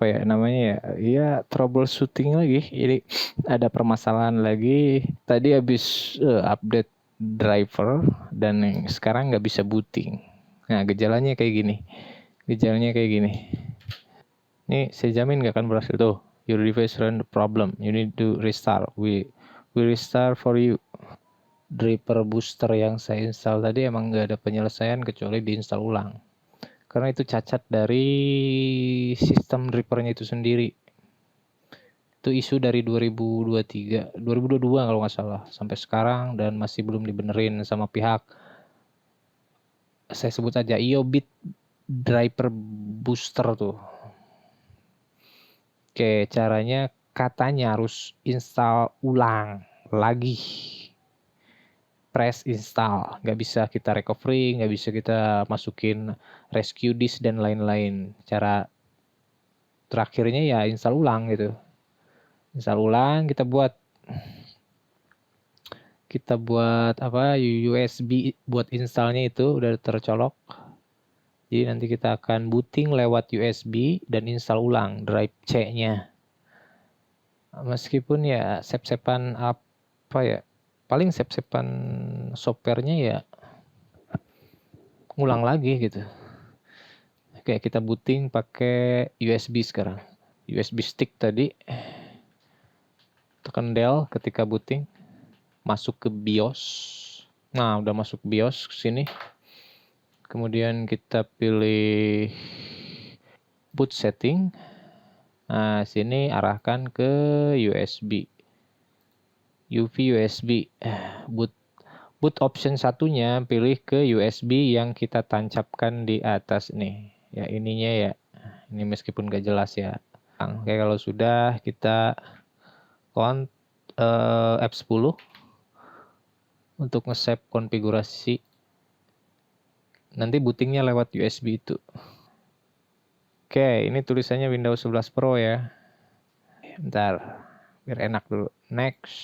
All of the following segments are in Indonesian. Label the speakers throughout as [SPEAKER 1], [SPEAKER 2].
[SPEAKER 1] apa ya namanya ya, ya troubleshooting lagi. Jadi ada permasalahan lagi. Tadi habis update driver dan yang sekarang nggak bisa booting. Nah gejalanya kayak gini. Ini saya jamin nggak akan berhasil tuh. Your device run the problem. You need to restart. We restart for you. Driver booster yang saya install tadi emang nggak ada penyelesaian kecuali diinstal ulang. Karena itu cacat dari sistem drivernya itu sendiri. Itu isu dari 2022 kalau nggak salah sampai sekarang dan masih belum dibenerin sama pihak, saya sebut aja IOBIT driver booster tuh. Oke, caranya katanya harus install ulang lagi. Press install, nggak bisa kita recovery, nggak bisa kita masukin rescue disk dan lain-lain. Cara terakhirnya ya install ulang gitu. Install ulang, kita buat apa, USB buat installnya itu udah tercolok. Jadi nanti kita akan booting lewat USB dan install ulang drive C-nya. Meskipun ya sep-sepan apa ya, paling sep-sepan softwarenya ya ngulang lagi gitu. Oke, kita booting pakai USB sekarang. USB stick tadi. Tekan del ketika booting. Masuk ke BIOS. Nah, udah masuk BIOS ke sini. Kemudian kita pilih boot setting. Nah, sini arahkan ke USB. USB. Boot option satunya pilih ke USB yang kita tancapkan di atas nih. Ya ininya ya. Ini meskipun gak jelas ya. Oke, kalau sudah kita F10 untuk nge-save konfigurasi. Nanti bootingnya lewat USB itu. Oke, ini tulisannya Windows 11 Pro ya. Bentar, biar enak dulu. Next.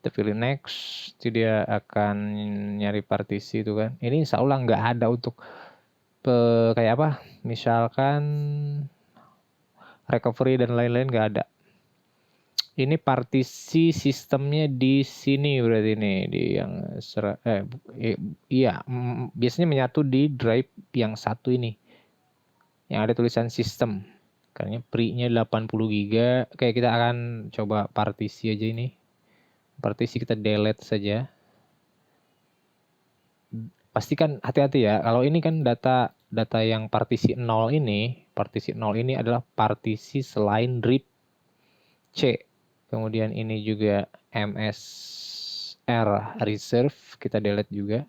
[SPEAKER 1] Kita pilih next. Itu dia akan nyari partisi itu kan. Ini insya Allah nggak ada untuk kayak apa. Misalkan recovery dan lain-lain nggak ada. Ini partisi sistemnya di sini berarti nih di yang iya biasanya menyatu di drive yang satu ini yang ada tulisan sistem. Kayaknya pre-nya 80 GB. Kayak kita akan coba partisi aja ini. Partisi kita delete saja. Pastikan hati-hati ya. Kalau ini kan data yang partisi 0 ini, adalah partisi selain drive C. Kemudian ini juga MSR reserve, kita delete juga.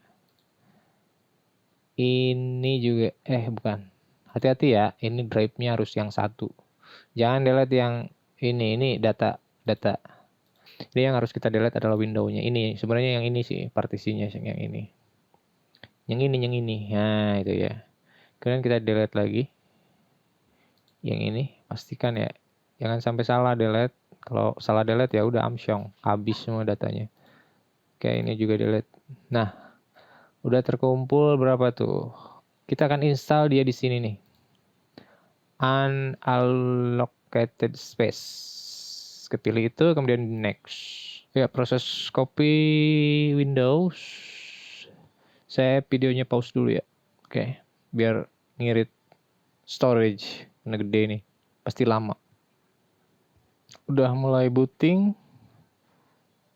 [SPEAKER 1] Ini juga, bukan. Hati-hati ya, ini drive-nya harus yang satu. Jangan delete yang ini data. Jadi yang harus kita delete adalah window-nya. Ini sebenarnya yang ini sih, partisinya yang ini. Yang ini. Nah, itu ya. Kemudian kita delete lagi. Yang ini, pastikan ya. Jangan sampai salah delete. Kalau salah delete ya udah amsyong, habis semua datanya. Oke, ini juga delete. Nah, udah terkumpul berapa tuh? Kita akan install dia di sini nih. Unallocated space. Kepilih itu, kemudian next. Ya, proses copy Windows. Saya videonya pause dulu ya. Oke, biar ngirit storage. Ini gede nih, pasti lama. Udah mulai booting,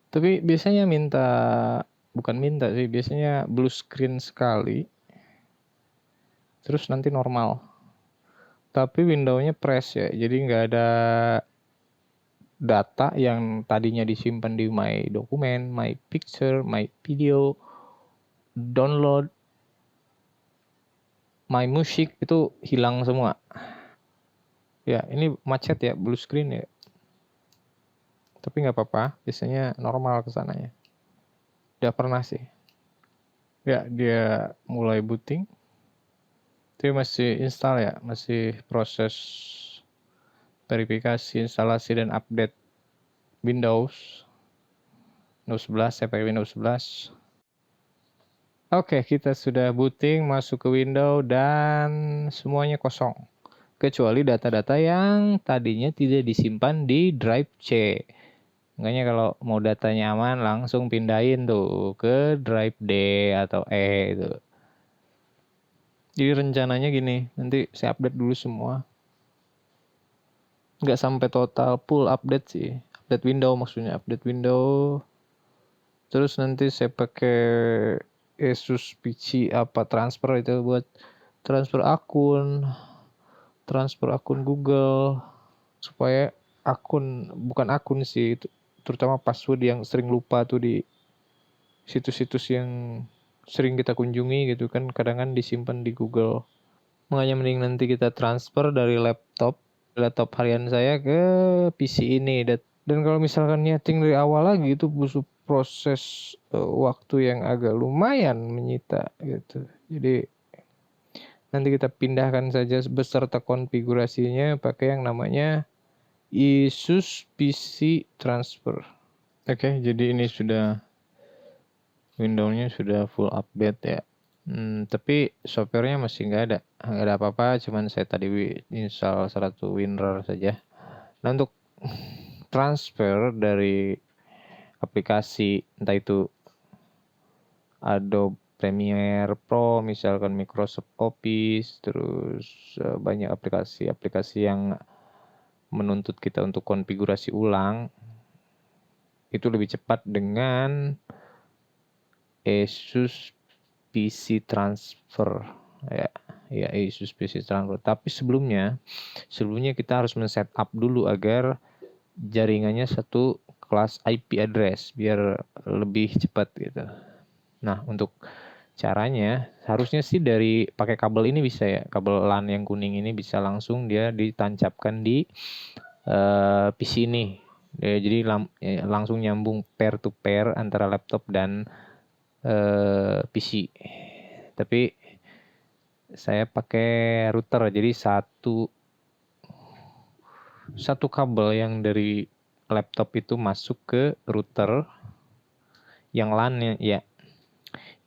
[SPEAKER 1] tapi biasanya biasanya blue screen sekali, terus nanti normal. Tapi window-nya press ya, jadi nggak ada data yang tadinya disimpan di my dokumen, my picture, my video, download, my music itu hilang semua. Ya, ini macet ya, blue screen ya. Tapi nggak apa-apa, biasanya normal kesananya. Udah pernah sih. Ya, dia mulai booting. Tapi masih install ya, masih proses verifikasi, instalasi, dan update Windows 11, saya pakai Windows 11. Oke, kita sudah booting, masuk ke window, dan semuanya kosong. kecuali data-data yang tadinya tidak disimpan di drive C. Makanya kalau mau datanya aman langsung pindahin tuh ke drive D atau E itu. Jadi rencananya gini, nanti saya update dulu semua. Nggak sampai total full update sih. Update window maksudnya, update window. Terus nanti saya pakai Asus PC apa transfer itu buat transfer akun Google supaya bukan akun sih, terutama password yang sering lupa tuh di situs-situs yang sering kita kunjungi gitu kan, kadang kan disimpan di Google. Makanya mending nanti kita transfer dari laptop harian saya ke PC ini. Dan kalau misalkan nyeting dari awal lagi itu butuh proses waktu yang agak lumayan menyita gitu. Jadi nanti kita pindahkan saja beserta konfigurasinya pakai yang namanya Asus PC Transfer. Oke, jadi ini sudah Windows-nya sudah full update ya. Tapi softwarenya masih nggak ada apa-apa, cuman saya tadi install 1 WinRAR saja. Nah, untuk transfer dari aplikasi entah itu Adobe Premiere Pro, misalkan Microsoft Office, terus banyak aplikasi-aplikasi yang menuntut kita untuk konfigurasi ulang, itu lebih cepat dengan Asus PC Transfer ya Asus PC Transfer. Tapi sebelumnya kita harus men-setup dulu agar jaringannya satu kelas IP address biar lebih cepat gitu. Nah, untuk caranya harusnya sih dari pakai kabel ini bisa ya, kabel LAN yang kuning ini bisa langsung dia ditancapkan di PC ini. Jadi langsung nyambung pair to pair antara laptop dan PC. Tapi saya pakai router, jadi satu kabel yang dari laptop itu masuk ke router yang LAN-nya ya.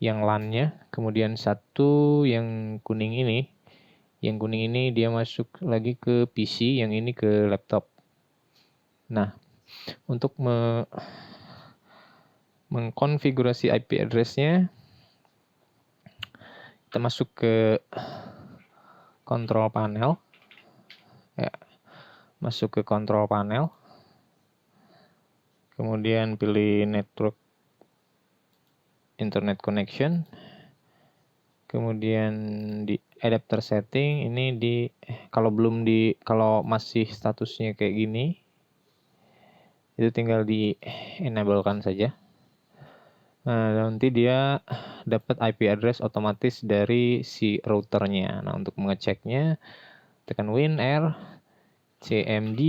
[SPEAKER 1] Yang LAN-nya, kemudian satu yang kuning ini dia masuk lagi ke PC, yang ini ke laptop. Nah, untuk mengkonfigurasi IP address-nya, kita masuk ke control panel ya, kemudian pilih network internet connection, kemudian di adapter setting ini kalau masih statusnya kayak gini itu tinggal di enablekan saja. Nah, nanti dia dapat IP address otomatis dari si routernya. Nah, untuk mengeceknya tekan WinR CMD.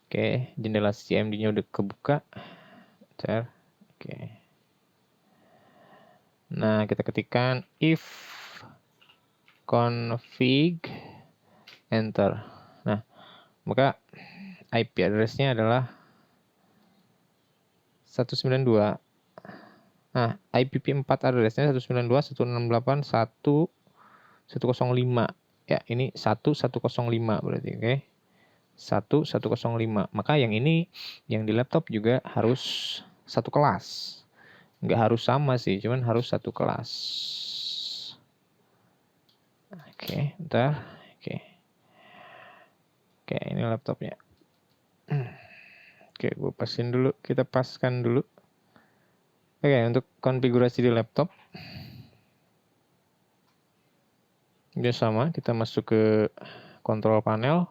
[SPEAKER 1] Oke, jendela CMD-nya udah kebuka. Oke. Nah, kita ketikkan if config enter. Nah, maka IP address-nya adalah 192. Nah, IPv4 address-nya 192.168.1.105. Ya, ini 1105 berarti, oke. 1105. Maka yang ini yang di laptop juga harus satu kelas. Nggak harus sama sih, cuman harus satu kelas. Oke, bentar. Oke, ini laptopnya. Oke, gue kita paskan dulu. Oke, untuk konfigurasi di laptop dia sama, kita masuk ke control panel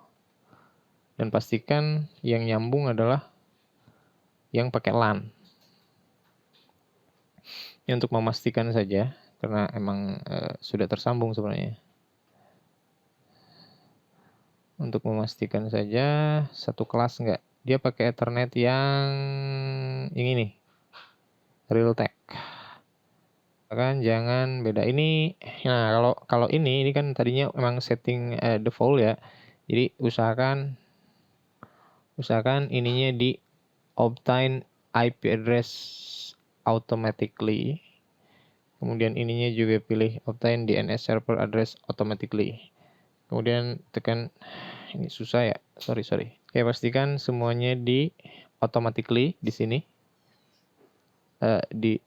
[SPEAKER 1] dan pastikan yang nyambung adalah yang pakai LAN. Ini untuk memastikan saja, karena emang sudah tersambung sebenarnya. Untuk memastikan saja satu kelas enggak. Dia pakai Ethernet yang ini nih, Realtek. Kan jangan beda ini. Nah, kalau ini kan tadinya memang setting default ya. Jadi usahakan ininya di obtain IP address automatically. Kemudian ininya juga pilih obtain DNS server address automatically. Kemudian tekan, ini susah ya, sorry. Oke, pastikan semuanya di automatically di sini. Di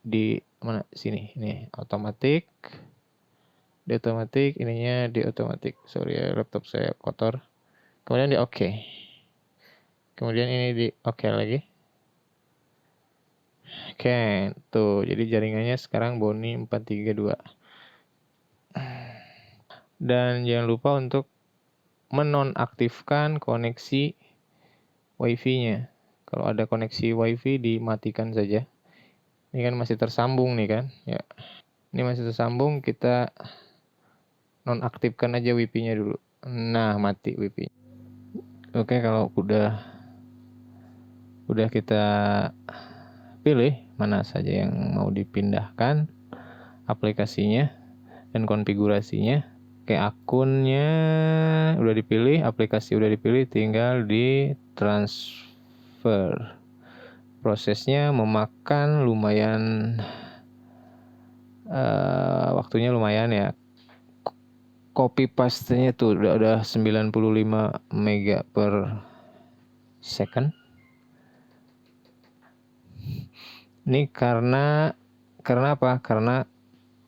[SPEAKER 1] mana sini? Ini otomatis. Di otomatis, ininya di otomatis. Sorry ya, laptop saya kotor. Kemudian di oke. Kemudian ini di oke lagi. Oke, tuh. Jadi jaringannya sekarang Boni 432. Dan jangan lupa untuk menonaktifkan koneksi WiFi-nya. Kalau ada koneksi WiFi dimatikan saja. Ini kan masih tersambung nih kan? Ya. Ini masih tersambung, kita nonaktifkan aja WiFi-nya dulu. Nah, mati WiFi. Oke, kalau udah kita pilih mana saja yang mau dipindahkan aplikasinya dan konfigurasinya. Oke, akunnya udah dipilih, aplikasi udah dipilih, tinggal di transfer. Prosesnya memakan lumayan, waktunya lumayan ya. Copy paste-nya tuh udah 95 mega per second. Ini karena apa? Karena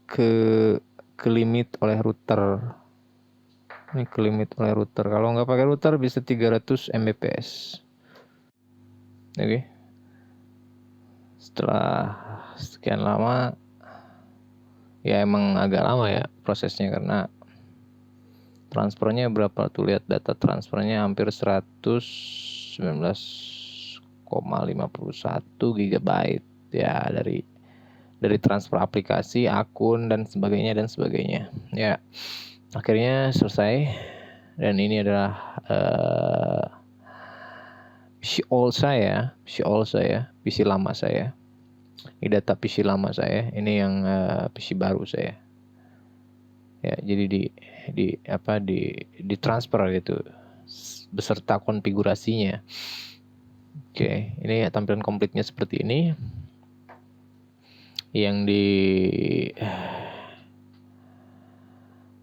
[SPEAKER 1] ke limit oleh router. Ini ke limit oleh router. Kalau nggak pakai router bisa 300 Mbps. Oke. Setelah sekian lama, ya emang agak lama ya prosesnya karena transfernya berapa tuh, lihat data transfernya hampir 119,51 GB ya, dari transfer aplikasi, akun dan sebagainya ya. Akhirnya selesai, dan ini adalah PC lama saya. Ini data PC lama saya, ini yang PC baru saya. Ya, jadi di transfer gitu beserta konfigurasinya. Oke, ini ya tampilan komplitnya seperti ini. Yang di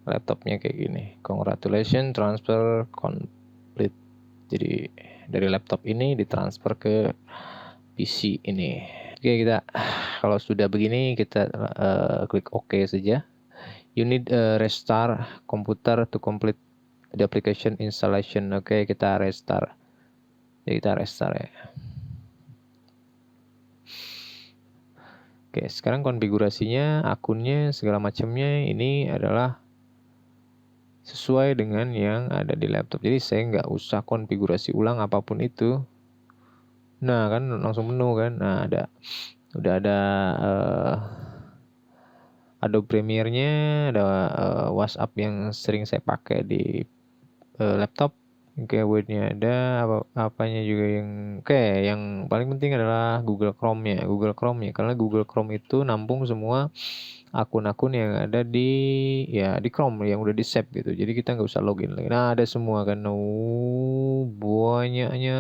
[SPEAKER 1] laptopnya kayak gini. Congratulations, transfer complete. Jadi dari laptop ini ditransfer ke PC ini. Oke, kita kalau sudah begini kita klik OK saja. You need restart computer to complete the application installation. Oke, kita restart. Jadi kita restart ya. Oke, sekarang konfigurasinya, akunnya, segala macamnya ini adalah sesuai dengan yang ada di laptop. Jadi saya nggak usah konfigurasi ulang apapun itu. Nah kan langsung menu kan. Nah udah ada Adobe Premiere-nya, ada WhatsApp yang sering saya pakai di laptop. Word-nya ada, apanya juga yang paling penting adalah Google Chrome-nya. Karena Google Chrome itu nampung semua akun-akun yang ada di Chrome yang udah di save gitu. Jadi kita nggak usah login lagi. Nah, ada semua kan. Banyaknya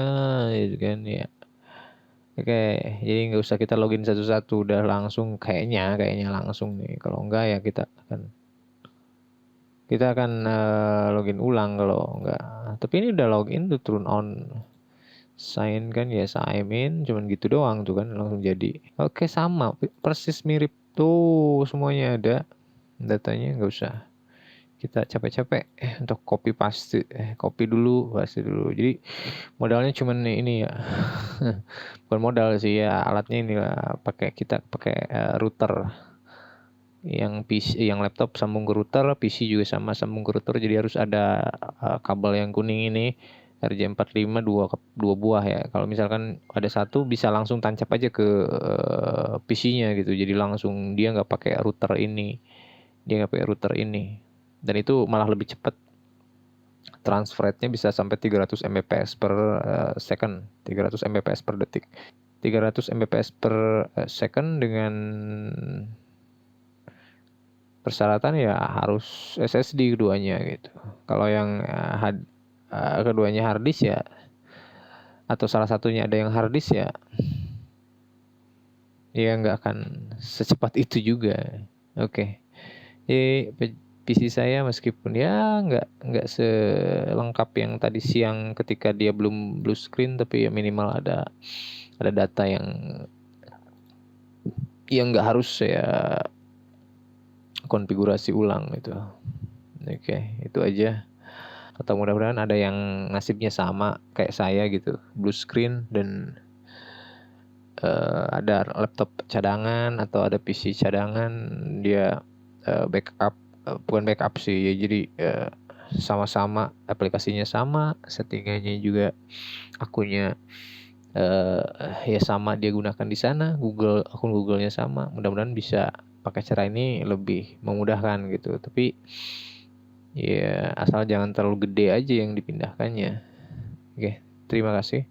[SPEAKER 1] gitu kan ya. Oke, jadi nggak usah kita login satu-satu, udah langsung kayaknya langsung nih. Kalau enggak ya kita akan login ulang kalau enggak. Tapi ini udah login tuh, turn on sign kan ya, sign in, cuman gitu doang tuh kan langsung jadi. Oke, sama persis mirip tuh, semuanya ada datanya, nggak usah kita capek-capek untuk copy dulu. Jadi modalnya cuman ini ya. Bukan modal sih ya, alatnya inilah, kita pakai router. Yang PC, yang laptop sambung ke router, PC juga sama sambung ke router, jadi harus ada kabel yang kuning ini RJ45 dua buah ya. Kalau misalkan ada satu bisa langsung tancap aja ke PC-nya gitu. Jadi langsung dia nggak pakai router ini. Dan itu malah lebih cepat. Transfer rate-nya bisa sampai 300 Mbps per second, 300 Mbps per detik. 300 Mbps per second dengan persyaratan ya harus SSD keduanya gitu. Kalau yang keduanya hard disk ya, atau salah satunya ada yang hard disk ya nggak akan secepat itu juga. Oke. Jadi PC saya meskipun ya nggak selengkap yang tadi siang ketika dia belum blue screen, tapi ya minimal ada data yang nggak harus saya konfigurasi ulang gitu. Oke, itu aja. Atau mudah-mudahan ada yang nasibnya sama kayak saya gitu, blue screen dan ada laptop cadangan atau ada PC cadangan, dia backup, bukan backup sih ya, jadi sama-sama aplikasinya sama, settingannya juga akunnya ya sama dia gunakan di sana, akun Google-nya sama. Mudah-mudahan bisa pakai cara ini lebih memudahkan gitu. Tapi ya asal jangan terlalu gede aja yang dipindahkannya. Oke, terima kasih.